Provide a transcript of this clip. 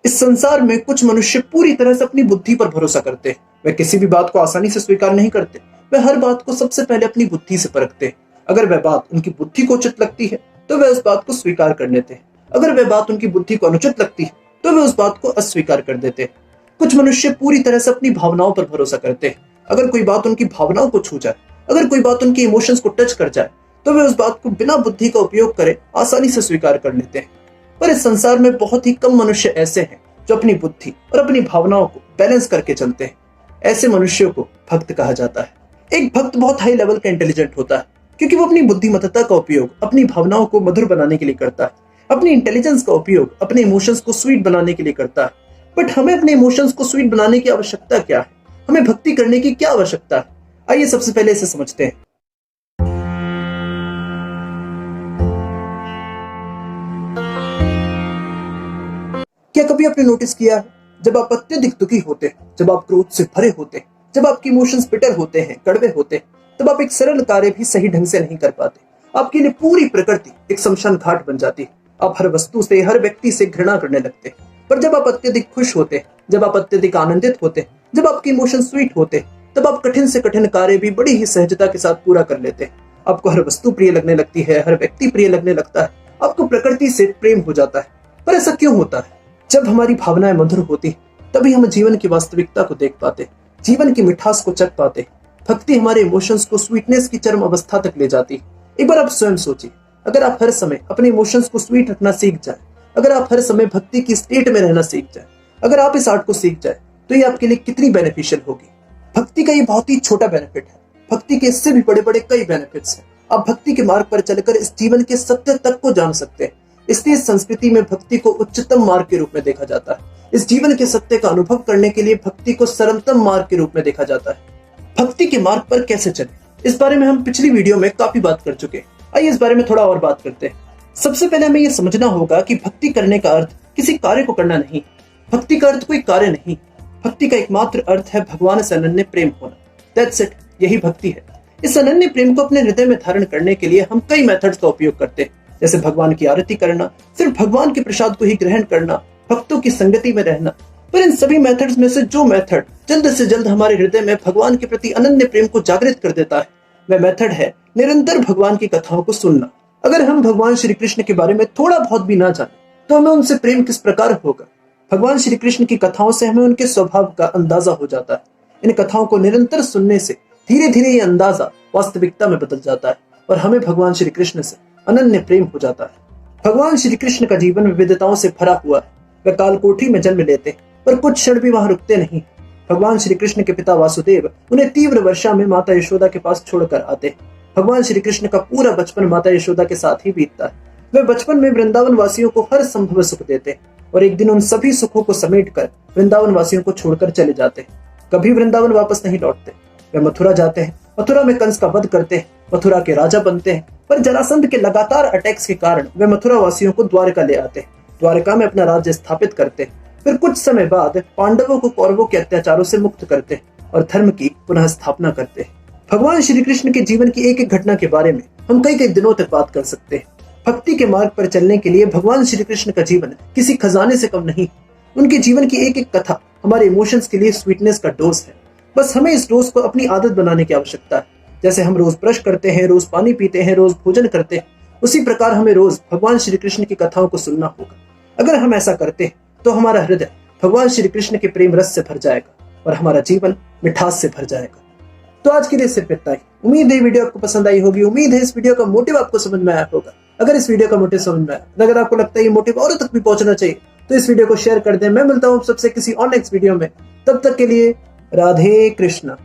इस संसार में कुछ मनुष्य पूरी तरह से अपनी बुद्धि पर भरोसा करते हैं। वे किसी भी बात को आसानी से स्वीकार नहीं करते। वे हर बात को सबसे पहले अपनी बुद्धि से परखते हैं। अगर वह बात उनकी बुद्धि को उचित लगती है तो वे उस बात को स्वीकार कर लेते हैं। अगर वह बात उनकी बुद्धि को अनुचित लगती है तो वे उस बात को अस्वीकार कर देते हैं। कुछ मनुष्य पूरी तरह से अपनी भावनाओं पर भरोसा करते हैं। अगर कोई बात उनकी भावनाओं को छू जाए, अगर कोई बात उनके इमोशंस को टच कर जाए, तो वे उस बात को बिना बुद्धि का उपयोग करे आसानी से स्वीकार कर लेते हैं। पर इस संसार में बहुत ही कम मनुष्य ऐसे हैं जो अपनी बुद्धि और अपनी भावनाओं को बैलेंस करके चलते हैं। ऐसे मनुष्यों को भक्त कहा जाता है। एक भक्त बहुत हाई लेवल का इंटेलिजेंट होता है, क्योंकि वो अपनी बुद्धिमत्ता का उपयोग अपनी भावनाओं को मधुर बनाने के लिए करता है, अपनी इंटेलिजेंस का उपयोग अपने इमोशंस को स्वीट बनाने के लिए करता है। बट हमें अपने इमोशंस को स्वीट बनाने की आवश्यकता क्या है? हमें भक्ति करने की क्या आवश्यकता है? आइए सबसे पहले इसे समझते हैं। क्या कभी आपने नोटिस किया है, जब आप अत्यधिक दुखी होते हैं, जब आप क्रोध से भरे होते हैं, जब आपके इमोशंस बिटर होते हैं, कड़वे होते हैं, तब आप एक सरल कार्य भी सही ढंग से नहीं कर पाते। आपके लिए पूरी प्रकृति एक शमशान घाट बन जाती है। आप हर वस्तु से, हर व्यक्ति से घृणा करने लगते हैं। पर जब आप अत्यधिक खुश होते हैं, जब आप अत्यधिक आनंदित होते हैं, जब आपके इमोशन स्वीट होते हैं, तब आप कठिन से कठिन कार्य भी बड़ी ही सहजता के साथ पूरा कर लेते हैं। आपको हर वस्तु प्रिय लगने लगती है, हर व्यक्ति प्रिय लगने लगता है, आपको प्रकृति से प्रेम हो जाता है। पर ऐसा क्यों होता है? जब हमारी भावनाएं मधुर होती तभी हम जीवन की वास्तविकता को देख पाते, जीवन की मिठास को चख पाते। भक्ति हमारे इमोशंस को स्वीटनेस की चरम अवस्था तक ले जाती। एक बार आप स्वयं सोचिए, अगर आप हर समय अपने इमोशंस को स्वीट रखना सीख जाए, अगर आप हर समय भक्ति की स्टेट में रहना सीख जाए, अगर आप इस आर्ट को सीख जाए, तो ये आपके लिए कितनी बेनिफिशियल होगी। भक्ति का ये बहुत ही छोटा बेनिफिट है। भक्ति के इससे भी बड़े बड़े कई बेनिफिट्स हैं। आप भक्ति के मार्ग पर चलकर इस जीवन के सत्य तक को जान सकते हैं। इसलिए इस संस्कृति में भक्ति को उच्चतम मार्ग के रूप में देखा जाता है। इस जीवन के सत्य का अनुभव करने के लिए भक्ति को सरलतम मार्ग के रूप में देखा जाता है। भक्ति के मार्ग पर कैसे चले, इस बारे में हम पिछली वीडियो में काफी बात कर चुके हैं। आइए इस बारे में थोड़ा और बात करते हैं। सबसे पहले हमें यह समझना होगा कि भक्ति करने का अर्थ किसी कार्य को करना नहीं। भक्ति का अर्थ कोई कार्य नहीं। भक्ति का एकमात्र अर्थ है भगवान से अनन्य प्रेम होना। दैट्स इट, यही भक्ति है। इस अनन्य प्रेम को अपने हृदय में धारण करने के लिए हम कई मेथड्स का उपयोग करते हैं, जैसे भगवान की आरती करना, सिर्फ भगवान के प्रसाद को ही ग्रहण करना, भक्तों की संगति में रहना। पर इन सभी मेथड्स में से जो मेथड जल्द से जल्द हमारे हृदय में भगवान के प्रति अनन्य प्रेम को जागृत कर देता है, वह मेथड है निरंतर भगवान की कथाओं को सुनना। अगर हम भगवान श्री कृष्ण के बारे में थोड़ा बहुत भी ना जाने तो हमें उनसे प्रेम किस प्रकार होगा? भगवान श्री कृष्ण की कथाओं से हमें उनके स्वभाव का अंदाजा हो जाता है। इन कथाओं को निरंतर सुनने से धीरे धीरे ये अंदाजा वास्तविकता में बदल जाता है और हमें भगवान श्री कृष्ण से अनन्य प्रेम हो जाता है। भगवान श्री कृष्ण का जीवन विविधताओं से भरा हुआ है। वे कालकोठी में जन्म लेते पर कुछ क्षण भी वहां रुकते नहीं। भगवान श्री कृष्ण के पिता वासुदेव उन्हें तीव्र वर्षा में माता यशोदा के पास छोड़कर आते। भगवान श्री कृष्ण का पूरा बचपन माता यशोदा के साथ ही बीतता है। वे बचपन में वृंदावन वासियों को हर संभव सुख देते और एक दिन उन सभी सुखों को समेटकर वृंदावन वासियों को छोड़कर चले जाते। कभी वृंदावन वापस नहीं लौटते। वे मथुरा जाते हैं, मथुरा में कंस का वध करते हैं, मथुरा के राजा बनते हैं। पर जरासंध के लगातार अटैक्स के कारण वे मथुरा वासियों को द्वारका ले आते हैं, द्वारका में अपना राज्य स्थापित करते हैं। फिर कुछ समय बाद पांडवों को कौरवों के अत्याचारों से मुक्त करते हैं और धर्म की पुनः स्थापना करते हैं। भगवान श्री कृष्ण के जीवन की एक एक घटना के बारे में हम कई कई दिनों तक बात कर सकते हैं। भक्ति के मार्ग पर चलने के लिए भगवान श्री कृष्ण का जीवन किसी खजाने से कम नहीं। उनके जीवन की एक एक कथा हमारे इमोशंस के लिए स्वीटनेस का डोज है। बस हमें इस डोज को अपनी आदत बनाने की आवश्यकता है। जैसे हम रोज ब्रश करते हैं, रोज पानी पीते हैं, रोज भोजन करते हैं, उसी प्रकार हमें रोज भगवान श्री कृष्ण की कथाओं को सुनना होगा। अगर हम ऐसा करते हैं तो हमारा हृदय भगवान श्री कृष्ण के प्रेम रस से भर जाएगा और हमारा जीवन मिठास से भर जाएगा। तो आज के लिए सिर्फ इतना ही। उम्मीद है वीडियो आपको पसंद आई होगी। उम्मीद है इस वीडियो का मोटिव आपको समझ में आया होगा। अगर इस वीडियो का मोटिव समझ में आया, अगर आपको लगता है ये मोटिव औरों तक भी पहुंचना चाहिए, तो इस वीडियो को शेयर कर दें। मैं मिलता हूं सबसे किसी और नेक्स्ट वीडियो में। तब तक के लिए राधे कृष्णा।